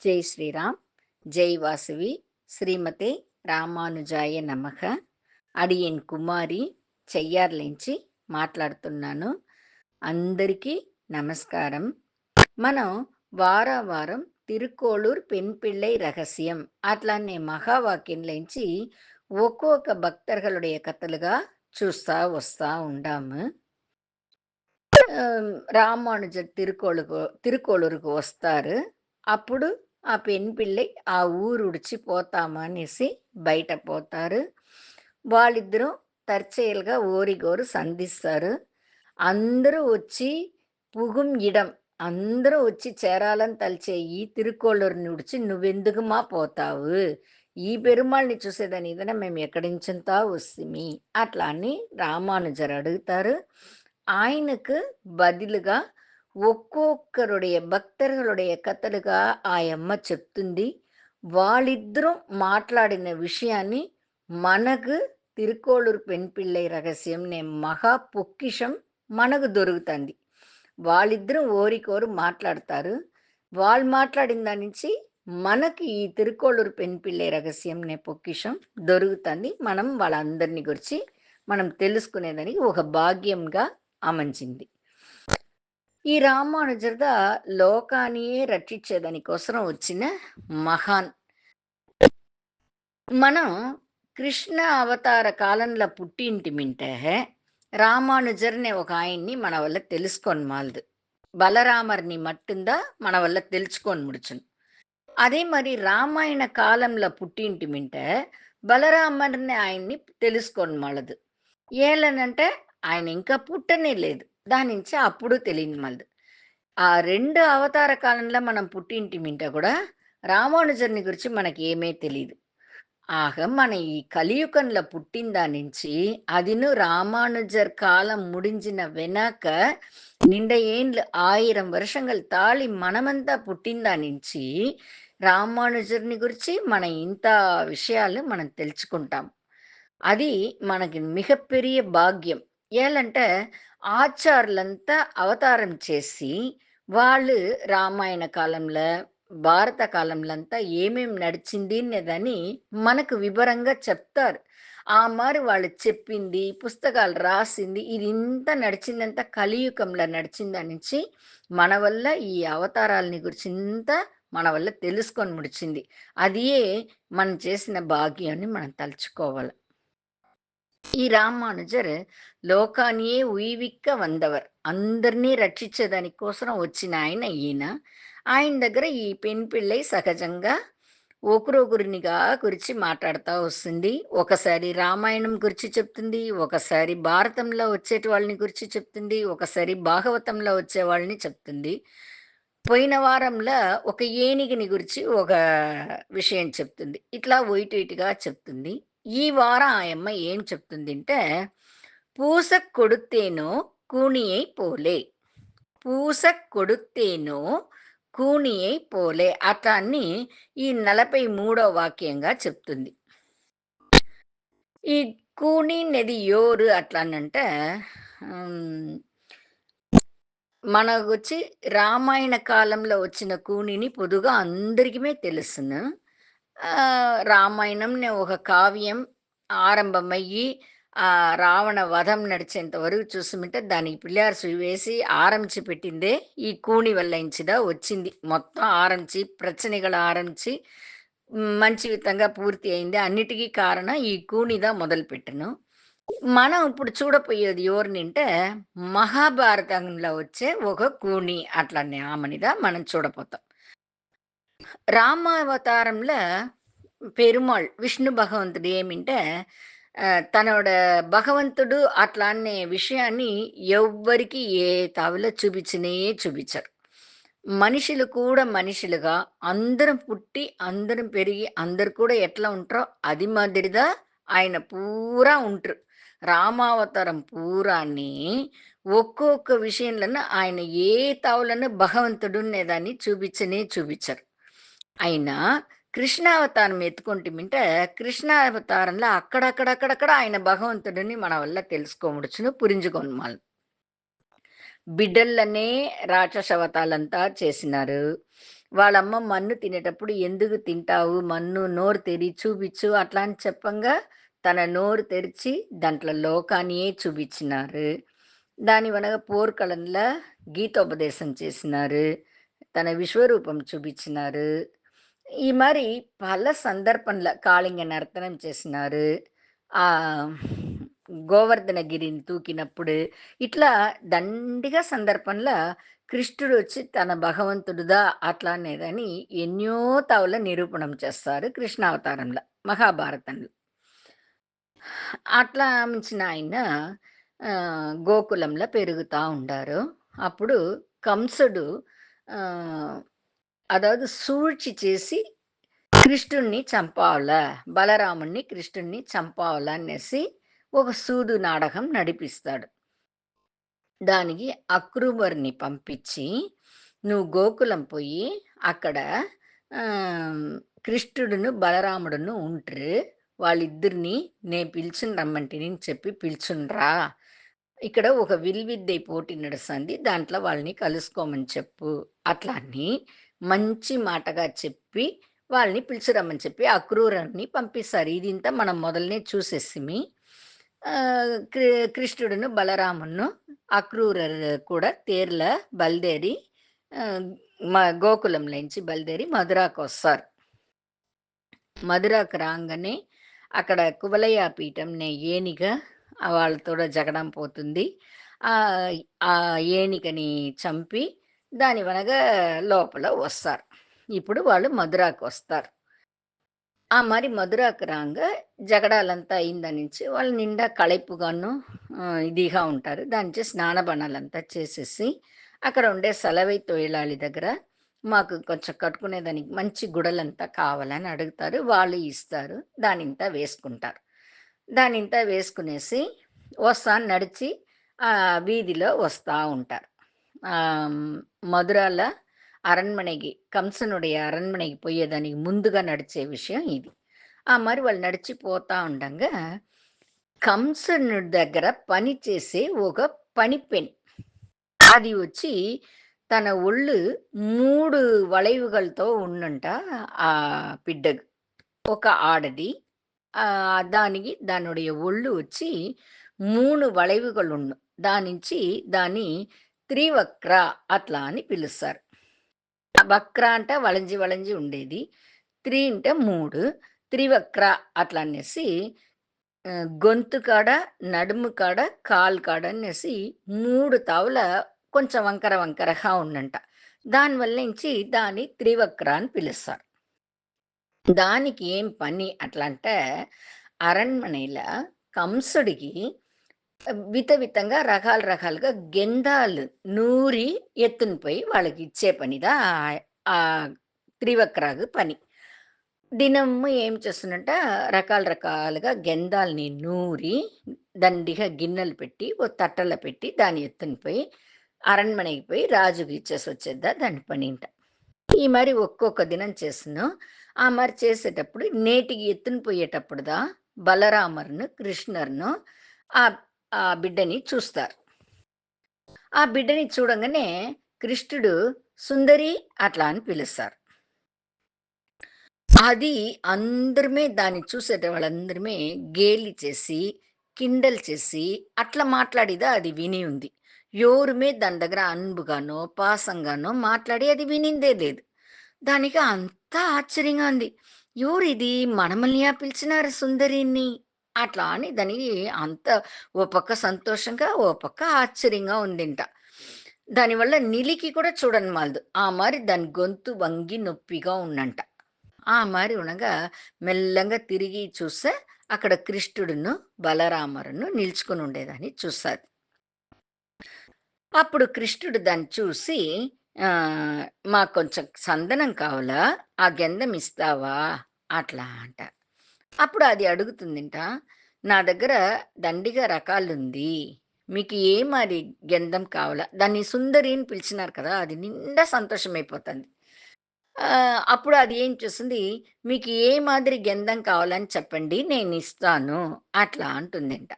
జై శ్రీరామ్, జై వాసవి, శ్రీమతే రామానుజాయ నమః. అడియన్ కుమారి చెయ్యార్లించి మాట్లాడుతున్నాను. అందరికీ నమస్కారం. మనం వారం తిరుక్కోళూర్ పెண் பிள்ளை రహస్యం అట్లానే మహావాక్యంలోంచి ఒక్కొక్క భక్తர்களுடைய కథలుగా చూస్తా వస్తా ఉండాము. రామానుజర్ తిరుక్కోళూరుకు వస్తారు. అప్పుడు ఆ పెన్ పిల్లై ఆ ఊరు విడిచి పోతామనేసి బయట పోతారు. వాళ్ళిద్దరూ தற்செயல்గా ఓరిగోరు సంధిస్తారు. అందరూ వచ్చి పుగుం ఇడం అందరూ వచ్చి చేరాలని తలిచే ఈ తిరుక్కోళ్ళూరుని విడిచి నువ్వెందుకుమా పోతావు? ఈ పెరుమాళ్ళని చూసేదాని ఇదన మేము ఎక్కడి నుంచంతా వస్తిమి అట్లా అని రామానుజర్ అడుగుతారు. ఆయనకు బదులుగా ఒక్కొక్కరుடைய భక్తர்களுடைய కథలుగా ఆయమ్మ చెప్తుంది. వాళ్ళిద్దరూ మాట్లాడిన విషయాన్ని మనకు తిరుక్కోళూరు పెన్ పిల్లై రహస్యం నే మహా పొక్కిషం మనకు దొరుకుతుంది. వాళ్ళిద్దరూ ఓరికోరు మాట్లాడతారు. వాళ్ళు మాట్లాడిన దాని నుంచి మనకి ఈ తిరుక్కోళూరు పెన్ పిల్లై రహస్యం నే పొక్కిషం దొరుకుతుంది. మనం వాళ్ళందరిని గురించి మనం తెలుసుకునేదానికి ఒక భాగ్యంగా అమంచింది. ఈ రామానుజర్ద లోకానియే రక్షించేదానికోసం వచ్చిన మహాన్. మనం కృష్ణ అవతార కాలంలో పుట్టింటిమింటే రామానుజర్నే ఒక ఆయన్ని మన వల్ల తెలుసుకొని మాలదు. బలరామర్ని మట్టుందా మన వల్ల తెలుసుకొని ముడుచును. అదే మరి రామాయణ కాలంలో పుట్టింటిమింటే బలరామర్ని ఆయన్ని తెలుసుకొని మాలదు. ఏలనంటే ఆయన ఇంకా పుట్టనే లేదు. దాని నుంచి అప్పుడు తెలియని మళ్ళీ ఆ 2 అవతార కాలంలో మనం పుట్టింటిమింట కూడా రామానుజర్ని గురించి మనకి ఏమీ తెలీదు. ఆగ మన ఈ కలియుగంలో పుట్టిన దాని నుంచి అదిను రామానుజర్ కాలం ముడించిన వెనక నిండ ఏండ్లు 1000 వర్షంగల్ తాళి మనమంతా పుట్టిన దాని నుంచి రామానుజర్ని గురించి మన ఇంత విషయాలు మనం తెలుసుకుంటాం. అది మనకి మిగపెరియ భాగ్యం. ఏలంటే ఆచార్యులంతా అవతారం చేసి, వాళ్ళు రామాయణ కాలంలో, భారత కాలంలంతా ఏమేం నడిచింది అనేదని మనకు వివరంగా చెప్తారు. ఆ మారి వాళ్ళు చెప్పింది, పుస్తకాలు రాసింది, ఇదింతా నడిచిందంతా కలియుగంలో నడిచిందనించి, మన వల్ల ఈ అవతారాలని గురించింతా మన వల్ల తెలుసుకొని ముడిచింది. అదియే మనం చేసిన భాగ్యాన్ని మనం తలుచుకోవాలి. ఈ రామానుజర్ లోకానియే ఉయివిక్క వందవర్. అందరినీ రక్షించేదాని కోసం వచ్చిన ఆయన ఈయన. ఆయన దగ్గర ఈ పెన్ పిల్లై సహజంగా ఒకరొకరినిగా గురించి మాట్లాడుతూ వస్తుంది. ఒకసారి రామాయణం గురించి చెప్తుంది, ఒకసారి భారతంలో వచ్చేటి వాళ్ళని గురించి చెప్తుంది, ఒకసారి భాగవతంలో వచ్చే వాళ్ళని చెప్తుంది. పోయిన వారంలో ఒక ఏనుగుని గురించి ఒక విషయం చెప్తుంది. ఇట్లా ఇటుగా చెప్తుంది. ఈ వారం ఆయమ్మ ఏం చెప్తుందంటే, పూస కొడుతేనో కూనియై పోలే. పూస కొడుతేనో కూనియై పోలే అట్లా అని ఈ 43వ వాక్యంగా చెప్తుంది. ఈ కూని నది ఎవరు అట్లానంటే మనకొచ్చి రామాయణ కాలంలో వచ్చిన కూనిని పొదుగా అందరికీ తెలుసును. రామాయణంనే ఒక కావ్యం ఆరంభమయ్యి రావణ వధం నడిచేంత వరకు చూసుకుంటే దానికి పిల్లారు వేసి ఆరంచి పెట్టిందే ఈ కూని వల్లించిదా వచ్చింది. మొత్తం ఆరంచి ప్రచనಗಳು ఆరంచి మంచి విధంగా పూర్తి అయింది. అన్నిటికీ కారణం ఈ కూనిదా మొదలుపెట్టను. మనం ఇప్పుడు చూడపోయేది ఎవరినంటే మహాభారతంలో వచ్చే ఒక కూని అట్లనే ఆమెనిదా మనం చూడపోతాం. రామావతారంలో పెరుమాళ్ విష్ణు భగవంతుడు ఏమింటే తనోட భగవంతుడు అట్లా అనే విషయాన్ని ఎవ్వరికి ఏ తావిలో చూపించరు. మనుషులు కూడా మనుషులుగా అందరం పుట్టి అందరం పెరిగి అందరు కూడా ఎట్లా ఉంటారో అది మాదిరిగా ఆయన పూరా ఉంటారు. రామావతారం పూరాన్ని ఒక్కొక్క విషయంలోనూ ఆయన ఏ తావులను భగవంతుడు అనేదాన్ని చూపించరు. అయినా కృష్ణావతారం ఎత్తుకుంటేమింటే కృష్ణావతారంలో అక్కడక్కడ ఆయన భగవంతుడిని మన వల్ల తెలుసుకోముడుచును పురించుకొనమాలి. బిడ్డలనే రాక్షసవతాలంతా చేసినారు. వాళ్ళమ్మ మన్ను తినేటప్పుడు "ఎందుకు తింటావు? మన్ను నోరు తెరి చూపిచ్చు" అట్లా అని చెప్పంగా తన నోరు తెరిచి దాంట్లో లోకానియే చూపించినారు. దాని వెనక పోర్కలంలా గీతోపదేశం చేసినారు. తన విశ్వరూపం చూపించినారు. ఈ మారి పల సందర్భంలో కాళింగ నర్తనం చేసినారు. ఆహ్, గోవర్ధనగిరిని తూకినప్పుడు ఇట్లా దండిగా సందర్భంలో కృష్ణుడొచ్చి తన భగవంతుడుదా అట్లా అనేదని ఎన్నో తావుల నిరూపణం చేస్తారు కృష్ణావతారంలో, మహాభారతంలో. అట్లా మించిన ఆయన గోకులంలో పెరుగుతా ఉండారు. అప్పుడు కంసుడు ఆహ్, అதாவது సూழ்చి చేసి కృష్ణుడిని చంపాలా, బలరాముడిని, కృష్ణుడిని చంపాలా అనేసి ఒక సూదు నాటకం నడిపిస్తాడు. దానికి అక్రూబర్‌ని పంపించి, "నువ్వు గోకులం పోయి అక్కడ ఆహ్, కృష్ణుడును, బలరాముడును ఉంట్రు. వాళ్ళిద్దరిని నేను పిలుచుని రమ్మంటిని" అని చెప్పి పిలుచుని రా. ఇక్కడ ఒక విల్విద్య పోటీ నడుస్తుంది. దాంట్లో వాళ్ళని కలుసుకోమని చెప్పు. అట్లా అని మంచి మాటగా చెప్పి వాళ్ళని పిలిచిరమ్మని చెప్పి అక్రూరుని పంపిస్తారు. ఇదింతా మనం మొదలనే చూసేసిమి. కృష్ణుడును, బలరామును, అక్రూరర్ కూడా తేర్ల బయలుదేరి ఆహ్, గోకులంలోంచి బయలుదేరి మధురాకొస్తారు. మధురాకు రాంగానే అక్కడ కువలయ పీఠంనే ఏనిగ వాళ్ళతోడ జగడం పోతుంది. ఆహ్, ఆ ఏనికని చంపి దాని వెనక లోపల వస్తారు. ఇప్పుడు వాళ్ళు మధురాకొస్తారు. మరి మధురాకు రాంగా జగడాలంతా అయిందనించి వాళ్ళు నిండా కళైపుగాను ఇదిగా ఉంటారు. దానిచే స్నానబనాలంతా చేసేసి, అక్కడ ఉండే సలవై తొయిలాళి దగ్గర మాకు కొంచెం కట్టుకునేదానికి మంచి గుడలంతా కావాలని అడుగుతారు. వాళ్ళు ఇస్తారు. దానింతా వేసుకుంటారు. దానింతా వేసుకునేసి నడిచి వీధిలో వస్తా ఉంటారు. ఆహ్, మధురాల அரண்மனைக்கு కంసనుடைய அரண்மனைకి పోయేదానికి ముందుగా నడిచే విషయం ఇది. మరి వాళ్ళు నడిచి పోతా ఉండంగా, కంసనుడి దగ్గర పనిచేసే ఒక పనిపెన్ అది వచ్చి తన ఒళ్ళు 3 వளைவுகள்తో ఉండంట ఆ బిడ్డకు. ఒక ఆడది. దానికి దానుடைய ఒళ్ళు వచ్చి 3 వளைவுகள் ఉన్ను. దానించి దాన్ని త్రివక్ర అట్లా అని పిలుస్తారు. వక్ర అంటే వళంజి వళంజి ఉండేది. 3 అంటే 3 త్రివక్ర అట్లా అనేసి గొంతు కాడ, నడుము కాడ, కాలు కాడ అనేసి 3 తావుల కొంచెం వంకర వంకరగా ఉండంట. దానివల్లించి దాన్ని త్రివక్ర అని పిలుస్తారు. దానికి ఏం పని అట్లంటే, అరణ్మனையில కంసుడికి వితంగా రకాలు రకాలుగా గెందాలు నూరి ఎత్తుని పోయి వాళ్ళకిచ్చే పనిదా ఆ త్రివక్రాకు పని. దినము ఏం చేస్తుందంట రకాల రకాలుగా గెందాల్ని నూరి, దండిగా గిన్నెలు పెట్టి, ఓ తట్టలో పెట్టి దాన్ని ఎత్తుని పోయి అరణ్మனைకి పోయి రాజుకి ఇచ్చేసొచ్చేద్దా దాని పనింట. ఈ మరి ఒక్కొక్క దినం చేసును. మరి చేసేటప్పుడు నేటికి ఎత్తున పోయేటప్పుడుదా బలరామర్‌ను, కృష్ణర్‌ను ఆహ్, ఆ బిడ్డని చూస్తారు. ఆ బిడ్డని చూడంగానే కృష్ణుడు సుందరి అట్లా అని పిలుస్తారు. అది అందరమే దాన్ని చూసేట వాళ్ళందరమే గేలి చేసి, కిండల్ చేసి అట్లా మాట్లాడిదా అది విని ఉంది. ఎవరుమే దాని దగ్గర అన్బుగానో, పాసంగానో మాట్లాడి అది వినిందే లేదు. దానికి అంతా ఆశ్చర్యంగా ఉంది. ఎవరిది మనమల్నియా పిలిచినారు సుందరిని? అట్లా అని దానికి అంత ఓ పక్క సంతోషంగా, ఓ పక్క ఆశ్చర్యంగా ఉందింట. దానివల్ల నిలికి కూడా చూడనిమాలదు. మరి దాని గొంతు వంగి నొప్పిగా ఉండంట. మారి ఉండగా మెల్లంగా తిరిగి చూస్తే అక్కడ కృష్ణుడును, బలరామరును నిల్చుకొని ఉండేదాన్ని చూసాది. అప్పుడు కృష్ణుడు దాన్ని చూసి "మాకు కొంచెం సందనం కావాలా? ఆ గంధం ఇస్తావా?" అట్లా అంట. అప్పుడు అది అడుగుతుందింట, "నా దగ్గర దండిగా రకాలుంది. మీకు ఏ మరి గంధం కావాలా?" దాన్ని సుందరి అని పిలిచినారు కదా! అది నిండా సంతోషమైపోతుంది. అప్పుడు అది ఏం చేస్తుంది, "మీకు ఏ మాదిరి గంధం కావాలని చెప్పండి నేనిస్తాను" అట్లా అంటుందంట.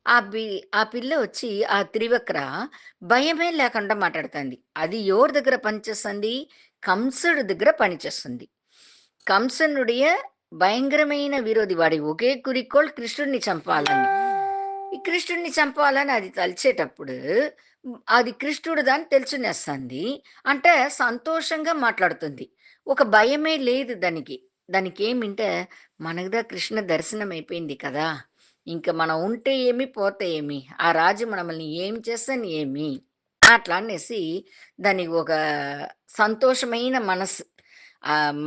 ఆ పి ఆ పిల్ల వచ్చి ఆ త్రివక్ర భయమే లేకుండా మాట్లాడుతుంది. అది ఎవరి దగ్గర పనిచేస్తుంది? కంసుడి దగ్గర పనిచేస్తుంది. కంసనుடைய భయంకరమైన విరోధి. వాడి ఒకే குறிக்கோள் కృష్ణుడిని చంపాలని. ఈ కృష్ణుడిని చంపాలని అది తలిచేటప్పుడు అది కృష్ణుడిదని తెలిసినేస్తుంది. అంటే సంతోషంగా మాట్లాడుతుంది. ఒక భయమే లేదు దానికి. దానికేమింటే మనకుదా కృష్ణ దర్శనం అయిపోయింది కదా! ఇంక మనం ఉంటే ఏమి, పోతే ఏమి? ఆ రాజు మనల్ని ఏం చేస్తాను ఏమి? అట్లా అనేసి దానికి ఒక సంతోషమైన మనసు.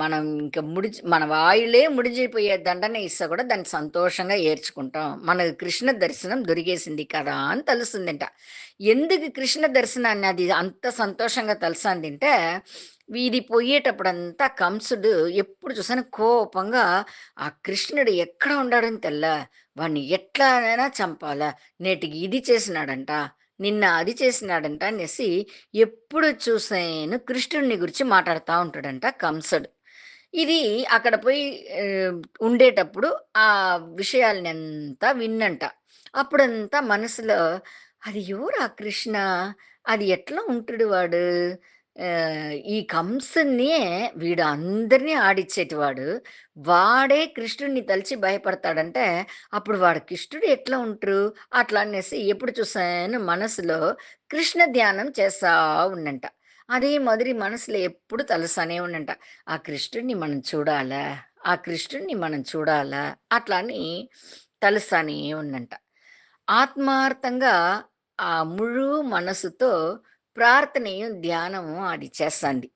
మనం ఇంక మన వాయులే ముడిచిపోయే దండన ఇస్తా కూడా దాన్ని సంతోషంగా ఏర్చుకుంటాం. మనకు కృష్ణ దర్శనం దొరికేసింది కదా అని తెలుస్తుందంట. ఎందుకు కృష్ణ దర్శనాన్ని అది అంత సంతోషంగా తలసాందంటే, ఇది పోయేటప్పుడంతా కంసుడు ఎప్పుడు చూసినా కోపంగా ఆ కృష్ణుడు ఎక్కడ ఉన్నాడని తెల్లా. వాడిని ఎట్లానైనా చంపాలా. నేటికి ఇది చేసినాడంట. నిన్న అది చేసినాడంట అనేసి ఎప్పుడు చూసేను కృష్ణుడిని గురించి మాట్లాడుతా ఉంటాడంట కంసుడు. ఇది అక్కడ పోయి ఆహ్, ఉండేటప్పుడు ఆ విషయాలనంతా విన్నంట. అప్పుడంతా మనసులో అది ఎవరు ఆ కృష్ణ? అది ఎట్లా ఉంటడు వాడు? ఈ కంసుడినే వీడు అందరిని ఆడిచ్చేటివాడు. వాడే కృష్ణుడిని తలిచి భయపడతాడంటే, అప్పుడు వాడు కృష్ణుడు ఎట్లా ఉంటరు? అట్లా అనేసి ఎప్పుడు చూసాను మనసులో కృష్ణ ధ్యానం చేస్తా ఉండంట. అదే మాదిరి మనసులో ఎప్పుడు తలుస్తానే ఉండంట. ఆ కృష్ణుడిని మనం చూడాలా, ఆ కృష్ణుడిని మనం చూడాలా అట్లా అని తలుస్తానే ఉండంట. ఆత్మార్థంగా ఆ ముழு మనసుతో ప్రార్థనయు, ధ్యానము అది చేస్తాంది.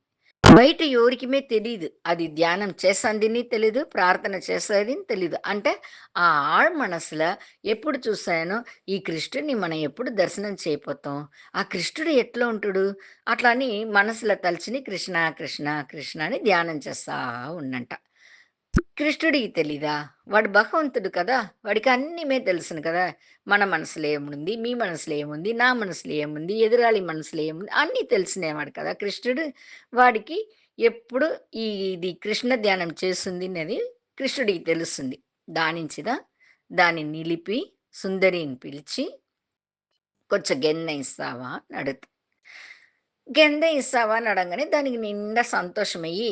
బయట ఎవరికిమే తెలీదు. అది ధ్యానం చేస్తాందని తెలీదు, ప్రార్థన చేసేదని తెలీదు. అంటే ఆ ఆழ் మనసుల ఎప్పుడు చూసానో ఈ కృష్ణుడిని మనం ఎప్పుడు దర్శనం చేయపోతాం? ఆ కృష్ణుడు ఎట్లా ఉంటడు? అట్లా అని మనసులో తలుచుని కృష్ణ, కృష్ణ, కృష్ణ అని ధ్యానం చేస్తా ఉన్నంట. కృష్ణుడికి తెలీదా? వాడు భగవంతుడు కదా! వాడికి అన్నీమే తెలుసును కదా! మన మనసులో ఏముంది? మీ మనసులో ఏముంది? నా మనసులో ఏముంది? ఎదురాలి మనసులో ఏముంది? అన్నీ తెలిసినవాడు కదా కృష్ణుడు. వాడికి ఎప్పుడు ఇది కృష్ణ ధ్యానం చేస్తుంది అనేది కృష్ణుడికి తెలుస్తుంది. దానించిదా దాన్ని నిలిపి సుందరిని పిలిచి "కొంచెం గెన్నె ఇస్తావా?" అని అడుగుతా. గెందె ఇస్తావా అని అడంగానే దానికి నిండా సంతోషమయ్యి,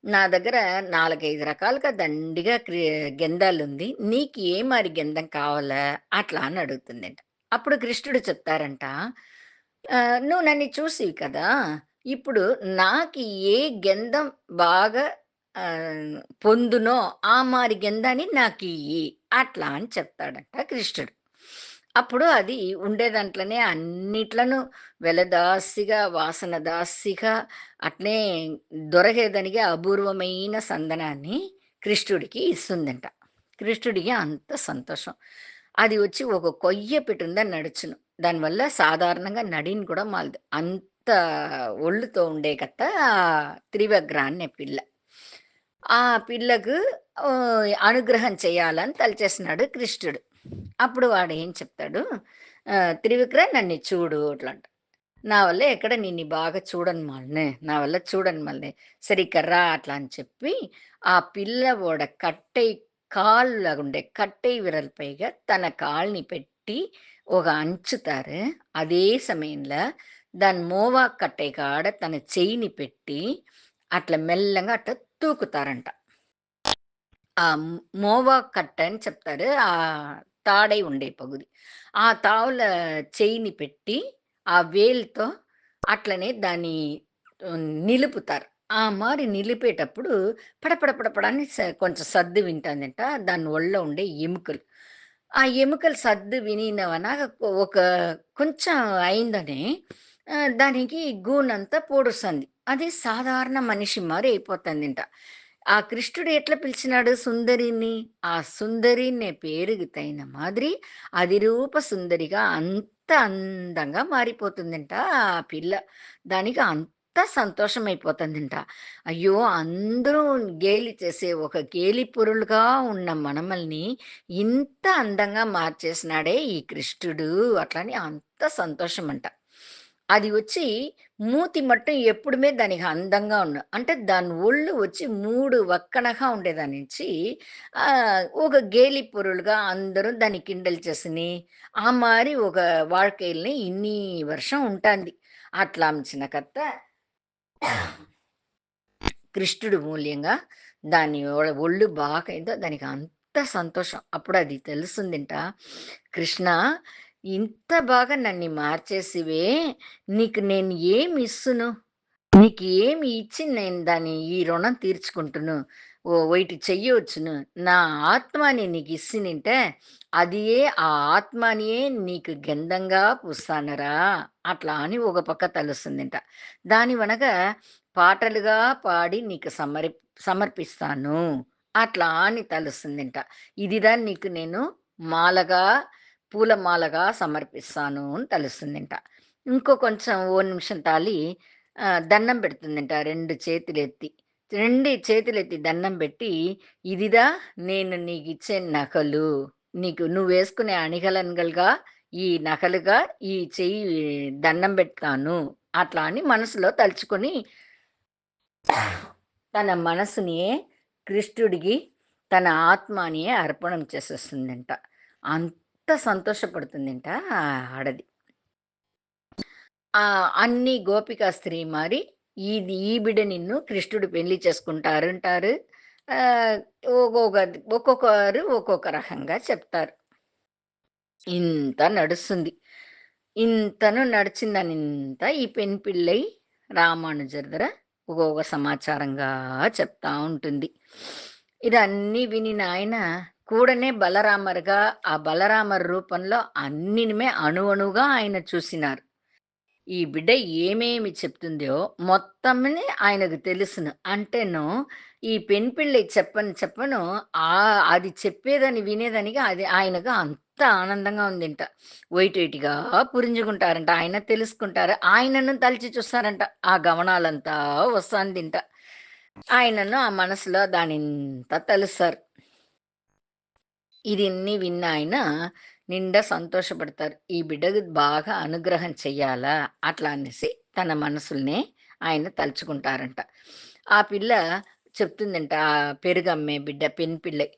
నా దగ్గర 4, 5 రకాలుగా దండిగా గెందాలుంది. నీకు ఏ మారి గెందెం కావాలా? అట్లా అని అడుగుతుందంట. అప్పుడు కృష్ణుడు చెప్తారంట, "నువ్వు నన్ను చూసివి కదా! ఇప్పుడు నాకు ఏ గెంధం బాగా ఆహ్, పొందునో ఆ మారి గెందాన్ని నాకియ్యి" అట్లా అని చెప్తాడంట కృష్ణుడు. అప్పుడు అది ఉండే దాంట్లోనే అన్నిట్లను వెలదాసిగా, వాసనదాసిగా అట్లే దొరకేదానికి అపూర్వమైన సందనాన్ని కృష్ణుడికి ఇస్తుందంట. కృష్ణుడికి అంత సంతోషం. అది వచ్చి ఒక కొయ్య పెట్టుందని నడుచును. దానివల్ల సాధారణంగా నడిని కూడా మాలదు. అంత ఒళ్ళుతో ఉండే కథ త్రివిగ్రహం పిల్ల. ఆ పిల్లకు అనుగ్రహం చేయాలని తలచేస్తున్నాడు కృష్ణుడు. అప్పుడు వాడేం చెప్తాడు, "త్రివిక్రమ్ నన్ను చూడు" అట్లంట. నా వల్ల ఎక్కడ నిన్ని బాగా చూడను నా వల్ల చూడను మళ్ళీ. సరే ఇక రా అట్లా అని చెప్పి, ఆ పిల్ల ఓడ కట్టె కాళ్ళగుండే కట్టె విరల్ పైగా తన కాళ్ళని పెట్టి ఒక అంచుతారు. అదే సమయంలో దాని మోవాకు కట్టె కాడ తన చెయ్యిని పెట్టి, అట్లా మెల్లంగా అట్లా తూకుతారంట. ఆ మోవాకు కట్టె అని చెప్తారు. తాడై ఉండే పగుది. ఆ తావుల చెయ్యిని పెట్టి, ఆ వేలుతో అట్లనే దాన్ని నిలుపుతారు. ఆ మారి నిలిపేటప్పుడు పడపడ పడపడ అని కొంచెం సద్దు వింటాందంట. దాని ఒళ్ళో ఉండే ఎముకలు. ఆ ఎముకలు సద్దు వినినవన ఒక కొంచెం అయిందని దానికి గూనంతా పూడుస్తుంది. అది సాధారణ మనిషి మారి అయిపోతుందంట. ఆ కృష్ణుడు ఎట్లా పిలిచినాడు సుందరిని? ఆ సుందరి అనే పేరుకి తగిన మాదిరి అదిరూప సుందరిగా అంత అందంగా మారిపోతుందంట ఆ పిల్ల. దానికి అంత సంతోషమైపోతుందంట. అయ్యో! అందరూ గేలి చేసే ఒక గేలి పురులుగా ఉన్న మనమల్ని ఇంత అందంగా మార్చేసినాడే ఈ కృష్ణుడు అట్లని అంత సంతోషమంట. అది వచ్చి మూతి మట్టుం ఎప్పుడుమే దానికి అందంగా అంటే దాని ఒళ్ళు వచ్చి 3 వక్కనగా ఉండేదాన్నించి ఒక గేలి పొరులుగా అందరూ దాన్ని కిండల్ చేసిని. ఆ మారి ఒక வாழ்க்கையில ఇన్ని వర్షం ఉంటాంది. అట్లా అమ్చిన కత్త కృష్ణుడు మూల్యంగా దాని ఒళ్ళు బాగయిందో దానికి అంత సంతోషం. అప్పుడది తెలుస్తుందింట. కృష్ణ ఇంత బాగా నన్ను మార్చేసివే, నీకు నేను ఏమిస్సును? నీకు ఏమి ఇచ్చి నేను దాన్ని ఈ రుణం తీర్చుకుంటును. ఒయిటి చెయ్యొచ్చును. నా ఆత్మని నీకిచ్చినింటే, అదియే ఆ ఆత్మనియే నీకు గంధంగా పూస్తానురా! అట్లా అని ఒక పక్క తెలుస్తుందింట. దాని వనగా పాటలుగా పాడి నీకు సమర్పిస్తాను. అట్లా అని తెలుస్తుందింట. ఇదిదా నీకు నేను మాలగా, పూలమాలగా సమర్పిస్తాను అని తెలుస్తుందింట. ఇంకో కొంచెం ఓ నిమిషం తాలి దండం పెడుతుందంట 2 చేతులెత్తి. 2 చేతులెత్తి దండం పెట్టి, "ఇదిదా నేను నీకిచ్చే నగలు. నీకు నువ్వేసుకునే అణిగలనగలుగా ఈ నగలుగా ఈ చెయ్యి దండం పెడతాను." అట్లా అని మనసులో తలుచుకొని తన మనసునియే కృష్ణుడికి తన ఆత్మనియే అర్పణం చేసేస్తుందంట. అంత సంతోషపడుతుందంట ఆ ఆడది. అన్ని గోపికా స్త్రీ మారి ఈ బిడ్డ నిన్ను కృష్ణుడు పెళ్లి చేసుకుంటారంటారు. ఆహ్, ఒక్కొక్కరు ఒక్కొక్క రకంగా చెప్తారు. ఇంత నడుస్తుంది. ఇంతను నడిచిందనింత ఈ పెన్ పిల్లై రామానుజర్ దగ్గర ఒకొక్క సమాచారంగా చెప్తా ఉంటుంది. ఇదన్నీ వినిన ఆయన కూడనే బలరామర్‌గా ఆ బలరామర్ రూపంలో అన్నినిమే అణువణువుగా ఆయన చూసినారు. ఈ బిడ్డ ఏమేమి చెప్తుందో మొత్తమని ఆయనకు తెలుసును. అంటేను ఈ పెన్‌పిల్లై చెప్పను అది చెప్పేదని వినేదానికి అది ఆయనకు అంత ఆనందంగా ఉందింట. ఒయిటొయిటిగా పురింజుకుంటారంట. ఆయన తెలుసుకుంటారు. ఆయనను తలిచి చూస్తారంట. ఆ గమనాలంతా వస్తాందింట. ఆయనను ఆ మనసులో దానింత తలుస్తారు. ఇదిన్ని విన్న ఆయన నిండా సంతోషపడతారు. ఈ బిడ్డకు బాగా అనుగ్రహం చెయ్యాలా అట్లా అనేసి తన మనసుల్నే ఆయన తలుచుకుంటారంట. ఆ పిల్ల చెప్తుందంట పెరుగమ్మే బిడ్డ పెన్ పిల్లై.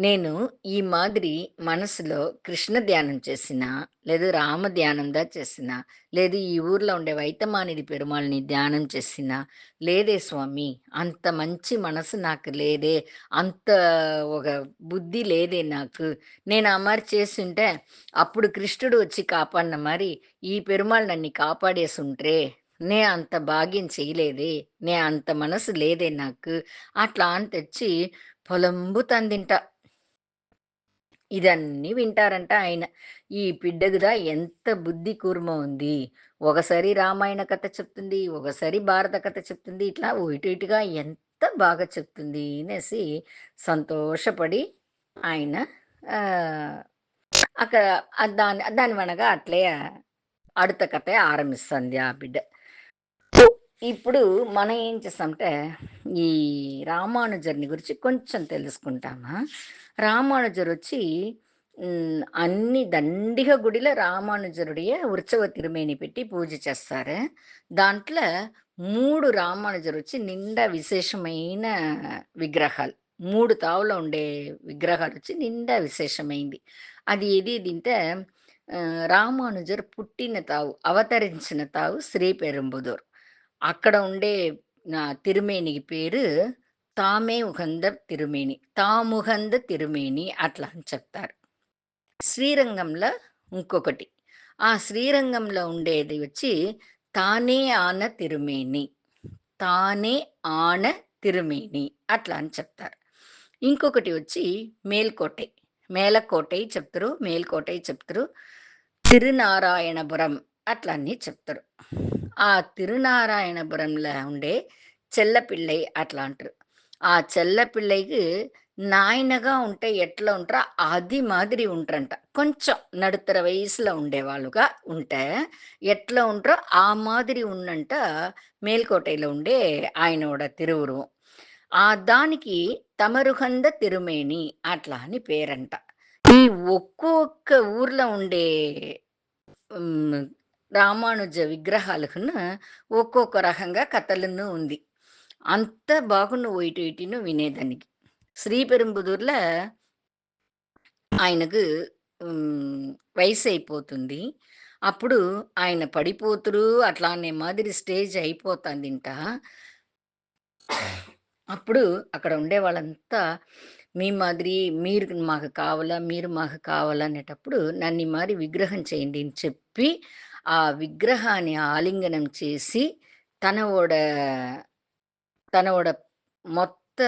నేను ఈ మాదిరి మనసులో కృష్ణ ధ్యానం చేసినా, లేదు రామ ధ్యానందా చేసినా, లేదు ఈ ఊర్లో ఉండే వైతమానిది పెరుమాళ్ళని ధ్యానం చేసినా, లేదే స్వామి అంత మంచి మనసు నాకు లేదే, అంత ఒక బుద్ధి లేదే నాకు. నేను ఆ మారి చేసుంటే, అప్పుడు కృష్ణుడు వచ్చి కాపాడిన మారి, ఈ పెరుమాళ్ నన్ను కాపాడేసుంట్రే, నే అంత భాగ్యం చేయలేదే, నే అంత మనసు లేదే నాకు. అట్లా అని తెచ్చి పొలంబుతందింట. ఇదన్నీ వింటారంట ఆయన. ఈ పిడ్డగుదా ఎంత బుద్ధి కూర్మ ఉంది. ఒకసారి రామాయణ కథ చెప్తుంది, ఒకసారి భారత కథ చెప్తుంది. ఇట్లా ఇటు ఇటుగా ఎంత బాగా చెప్తుంది అనేసి సంతోషపడి ఆయన ఆహ్, అక్కడ దానివనగా అట్లే அடுத்த కథ ఆరంభిస్తుంది ఆ బిడ్డ. ఇప్పుడు మనం ఏం చేస్తామంటే, ఈ రామానుజర్‌ని గురించి కొంచెం తెలుసుకుంటామా? రామానుజరొచ్చి అన్ని దండిగ గుడిలో రామానుజరుడియే ఉత్సవ తిరుమేని పెట్టి పూజ చేస్తారు. దాంట్లో 3 రామానుజరొచ్చి నిండా విశేషమైన విగ్రహాలు. 3 తావులో ఉండే విగ్రహాలొచ్చి నిండా విశేషమైంది. అది ఏదేదింటే రామానుజర్ పుట్టిన తావు, అవతరించిన తావు శ్రీపెరుంబుదూర్. అక్కడ ఉండే తిరుమేనికి పేరు తామే ఉగంద తిరుమేని. తాముగంద తిరుమేని అట్లా అని చెప్తారు. శ్రీరంగంలో ఇంకొకటి. ఆ శ్రీరంగంలో ఉండేది వచ్చి తానే ఆన తిరుమేని. తానే ఆన తిరుమేని అట్లా అని చెప్తారు. ఇంకొకటి వచ్చి మేల్కోటై. మేలకోటై చెప్తారు. మేల్కోటై చెప్తారు. తిరునారాయణపురం అట్లా అని చెప్తారు. ఆ తిరునారాయణపురంలో ఉండే చెల్లపిళ్ళై అట్లా అంటారు. ఆ చెల్లపిళ్ళైకి నాయనగా ఉంటే ఎట్లా ఉంటారో అది మాదిరి ఉంటారంట. కొంచెం నడుత్తర వయసులో ఉండేవాళ్ళుగా ఉంటే ఎట్లా ఉంటారో ఆ మాదిరి ఉన్నంట మేల్కోటైలో ఉండే ఆయనోడ తిరువురువం. దానికి తమరుహంద తిరుమేని అట్లా అని పేరంట. ఈ ఒక్కొక్క ఊర్లో ఉండే హ్మ్. రామానుజ విగ్రహాలకును ఒక్కొక్క రకంగా కథలను ఉంది. అంత బాగుండు ఇటు ఇటును వినేదానికి. శ్రీపెరుంబుదూర్‌ల ఆయనకు వయసయిపోతుంది. అప్పుడు ఆయన పడిపోతురు అట్లానే మాదిరి స్టేజ్ అయిపోతాందింట. అప్పుడు అక్కడ ఉండేవాళ్ళంతా మీ మాదిరి మీరు మాకు కావాలా, మీరు మాకు కావాలా అనేటప్పుడు నన్ను ఈ మారి విగ్రహం చేయండి అని చెప్పి, ఆ విగ్రహాన్ని ఆలింగనం చేసి తనోడ తనోడ మొత్త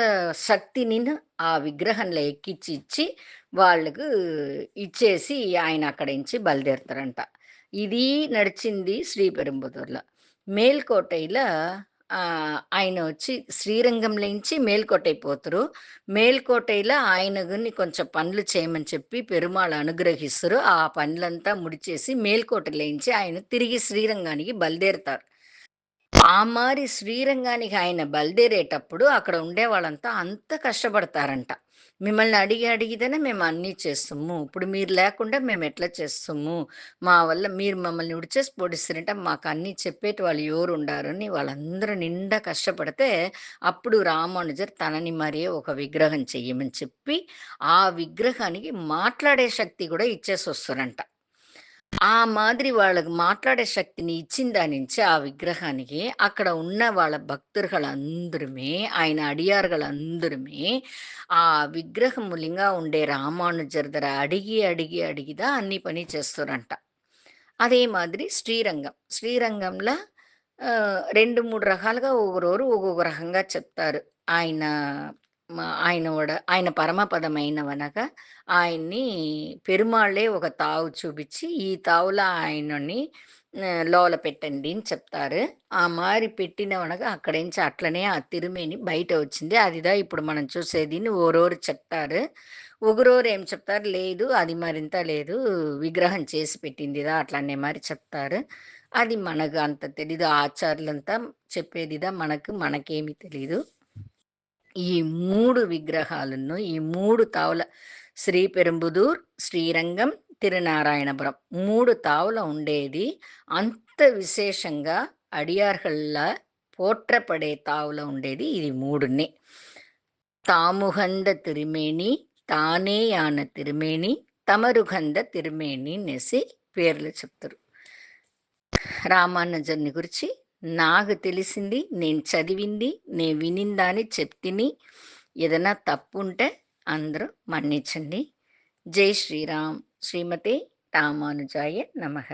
శక్తినిను ఆ విగ్రహంలో ఎక్కిచ్చి ఇచ్చి, వాళ్ళకు ఇచ్చేసి ఆయన అక్కడి నుంచి బయలుదేరుతారంట. ఇది నడిచింది శ్రీపెరుంబుదూర్‌లో. మేల్కోటైలో ఆయన వచ్చి శ్రీరంగంలోంచి మేల్కోటై పోతురు. మేల్కోటైలో ఆయనగుని కొంచెం పనులు చేయమని చెప్పి పెరుమాళ్ అనుగ్రహిస్తురు. ఆ పనులంతా ముడిచేసి మేల్కోటలోంచి ఆయన తిరిగి శ్రీరంగానికి బయలుదేరుతారు. ఆ మారి శ్రీరంగానికి ఆయన బయలుదేరేటప్పుడు అక్కడ ఉండేవాళ్ళంతా అంత కష్టపడతారంట. మిమ్మల్ని అడిగి అడిగితేనే మేము అన్నీ చేస్తాము. ఇప్పుడు మీరు లేకుండా మేము ఎట్లా చేస్తాము? మా వల్ల మీరు మమ్మల్ని ఉడిచేసి పొడిస్తారంటే మాకు అన్నీ చెప్పేటి వాళ్ళు ఎవరుండారు అని వాళ్ళందరూ నిండా కష్టపడితే, అప్పుడు రామానుజర్ తనని మరియే ఒక విగ్రహం చెయ్యమని చెప్పి, ఆ విగ్రహానికి మాట్లాడే శక్తి కూడా ఇచ్చేసొస్తారంట. ఆ మాదిరి వాళ్ళకి మాట్లాడే శక్తిని ఇచ్చిన దానించి ఆ విగ్రహానికి, అక్కడ ఉన్న వాళ్ళ భక్తుர்களందరుమే, ఆయన అడియార్‌ಗಳందరుమే, ఆ విగ్రహములింగా ఉండే రామానుజర్ దగ్గర అడిగి, అడిగి, అడిగిదా అన్ని పని చేస్తురంట. అదే మాదిరి శ్రీరంగం. శ్రీరంగంల 2, 3 రకాలుగా ఒగరోరు ఒక్కొక్క రకంగా చెప్తారు. ఆయన ఆయన పరమపదమైనవనగా ఆయన్ని పెరుమాళ్ళే ఒక తావు చూపిచ్చి, ఈ తావులో ఆయనని లోల పెట్టండి అని చెప్తారు. ఆ మారి పెట్టినవనగా అక్కడేంచి అట్లనే ఆ తిరుమేని బయట వచ్చింది. అదిదా ఇప్పుడు మనం చూసేది అని ఓరోరు చెప్తారు. ఒకరోరు ఏం చెప్తారు, లేదు అది మరింత లేదు, విగ్రహం చేసి పెట్టిందిదా అట్లనే మరి చెప్తారు. అది మనకు అంత తెలీదు. ఆచార్యులంతా చెప్పేదిదా మనకేమి తెలీదు. ఈ 3 విగ్రహాలను, ఈ 3 తావుల శ్రీపెరుంబుదూర్, శ్రీరంగం, తిరునారాయణపురం 3 తావుల ఉండేది. అంత విశేషంగా అడియార్‌గళ్ళ పోట్రపడే తావుల ఉండేది ఇది 3నే. తాముగంద తిరుమేని, తానే యాన తిరుమేని, తమరుగంద తిరుమేని అనేసి పేర్లు చెప్తారు. రామానుజన్ని గురించి నాకు తెలిసింది, నేను చదివింది, నేను వినిందాన్ని చెప్తిని. ఏదైనా తప్పుంటే అందరూ మన్నించండి. జై శ్రీరామ్. శ్రీమతే రామానుజాయ నమః.